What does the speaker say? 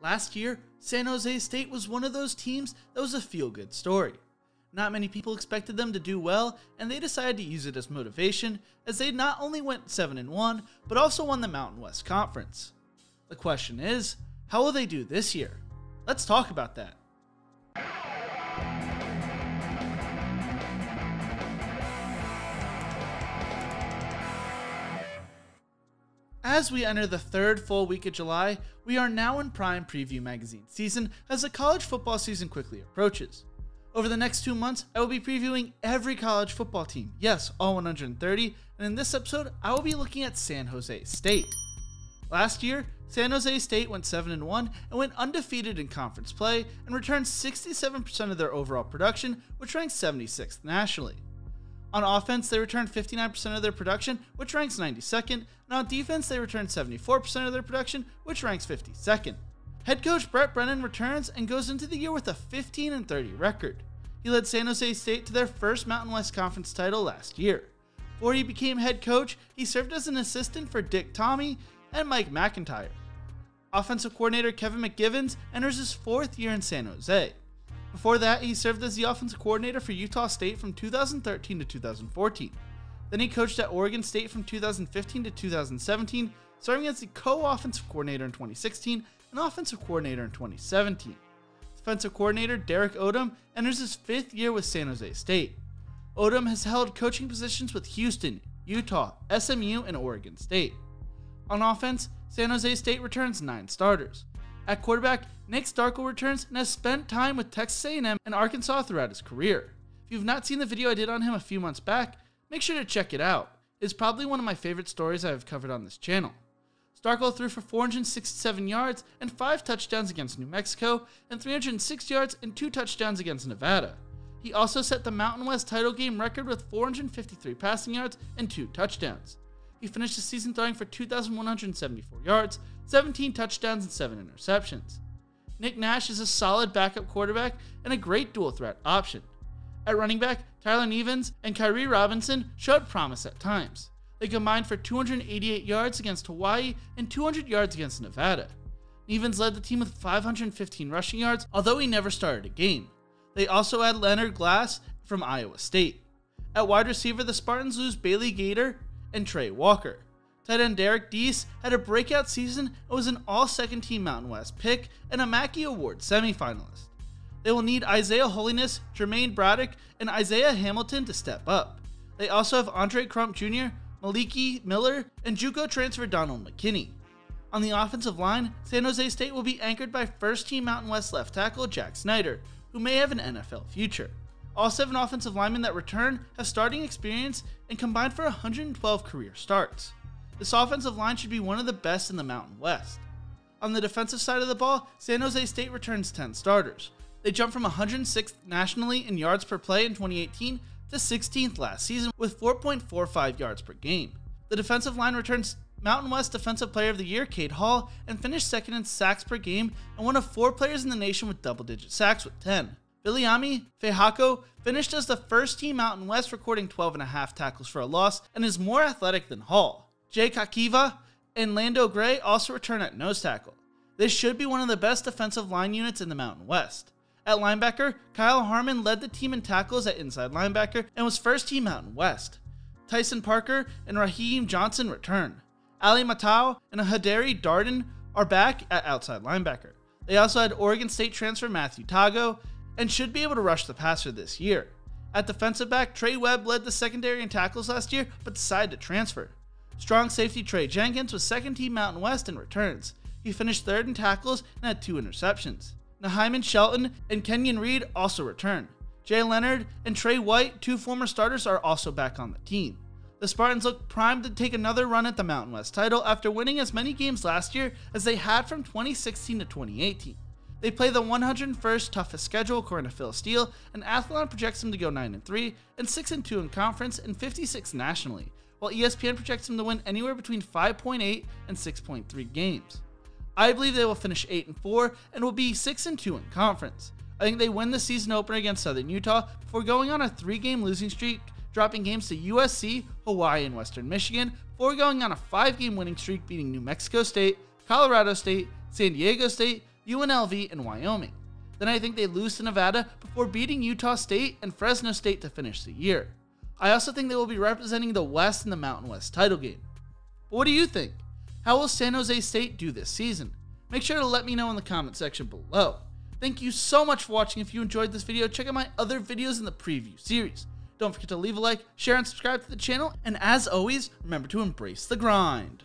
Last year, San Jose State was one of those teams that was a feel-good story. Not many people expected them to do well, and they decided to use it as motivation, as they not only went 7-1, but also won the Mountain West Conference. The question is, how will they do this year? Let's talk about that. As we enter the third full week of July, we are now in prime preview magazine season as the college football season quickly approaches. Over the next 2 months, I will be previewing every college football team, yes, all 130, and in this episode, I will be looking at San Jose State. Last year, San Jose State went 7-1 and went undefeated in conference play and returned 67% of their overall production, which ranks 76th nationally. On offense, they returned 59% of their production, which ranks 92nd, and on defense, they returned 74% of their production, which ranks 52nd. Head coach Brett Brennan returns and goes into the year with a 15-30 record. He led San Jose State to their first Mountain West Conference title last year. Before he became head coach, he served as an assistant for Dick Tomey and Mike McIntyre. Offensive coordinator Kevin McGivens enters his 4th year in San Jose. Before that, he served as the offensive coordinator for Utah State from 2013 to 2014. Then he coached at Oregon State from 2015 to 2017, serving as the co-offensive coordinator in 2016 and offensive coordinator in 2017. Defensive coordinator Derek Odom enters his 5th year with San Jose State. Odom has held coaching positions with Houston, Utah, SMU, and Oregon State. On offense, San Jose State returns 9 starters. At quarterback, Nick Starkel returns and has spent time with Texas A&M and Arkansas throughout his career. If you've not seen the video I did on him a few months back, make sure to check it out. It's probably one of my favorite stories I have covered on this channel. Starkel threw for 467 yards and 5 touchdowns against New Mexico and 306 yards and 2 touchdowns against Nevada. He also set the Mountain West title game record with 453 passing yards and 2 touchdowns. He finished the season throwing for 2,174 yards, 17 touchdowns, and 7 interceptions. Nick Nash is a solid backup quarterback and a great dual threat option. At running back, Tyler Nevins and Kyrie Robinson showed promise at times. They combined for 288 yards against Hawaii and 200 yards against Nevada. Nevins led the team with 515 rushing yards, although he never started a game. They also had Leonard Glass from Iowa State. At wide receiver, the Spartans lose Bailey Gator and Trey Walker. Tight end Derek Deese had a breakout season and was an all-second team Mountain West pick and a Mackey Award semifinalist. They will need Isaiah Holiness, Jermaine Braddock, and Isaiah Hamilton to step up. They also have Andre Crump Jr., Maliki Miller, and JUCO transfer Donald McKinney. On the offensive line, San Jose State will be anchored by first-team Mountain West left tackle Jack Snyder, who may have an NFL future. All 7 offensive linemen that return have starting experience and combined for 112 career starts. This offensive line should be one of the best in the Mountain West. On the defensive side of the ball, San Jose State returns 10 starters. They jumped from 106th nationally in yards per play in 2018 to 16th last season with 4.45 yards per game. The defensive line returns Mountain West Defensive Player of the Year Cade Hall and finished 2nd in sacks per game and one of 4 players in the nation with double-digit sacks with 10. Viliami Feihako finished as the first team Mountain West, recording 12.5 tackles for a loss, and is more athletic than Hall. Jay Kakiva and Lando Gray also return at nose tackle. This should be one of the best defensive line units in the Mountain West. At linebacker, Kyle Harmon led the team in tackles at inside linebacker and was first team Mountain West. Tyson Parker and Raheem Johnson return. Ali Matau and Hadari Darden are back at outside linebacker. They also had Oregon State transfer Matthew Tago and should be able to rush the passer this year. At defensive back, Trey Webb led the secondary in tackles last year but decided to transfer. Strong safety Trey Jenkins was second team Mountain West and returns. He finished 3rd in tackles and had 2 interceptions. Nahyman Shelton and Kenyon Reed also return. Jay Leonard and Trey White, 2 former starters, are also back on the team. The Spartans look primed to take another run at the Mountain West title after winning as many games last year as they had from 2016 to 2018. They play the 101st toughest schedule according to Phil Steele, and Athlon projects them to go 9-3 and 6-2 in conference and 56 nationally, while ESPN projects them to win anywhere between 5.8 and 6.3 games. I believe they will finish 8-4 and will be 6-2 in conference. I think they win the season opener against Southern Utah before going on a 3-game losing streak, dropping games to USC, Hawaii, and Western Michigan, before going on a 5-game winning streak beating New Mexico State, Colorado State, San Diego State, UNLV, and Wyoming. Then I think they lose to Nevada before beating Utah State and Fresno State to finish the year. I also think they will be representing the West in the Mountain West title game. But what do you think? How will San Jose State do this season? Make sure to let me know in the comment section below. Thank you so much for watching. If you enjoyed this video, check out my other videos in the preview series. Don't forget to leave a like, share, and subscribe to the channel. And as always, remember to embrace the grind.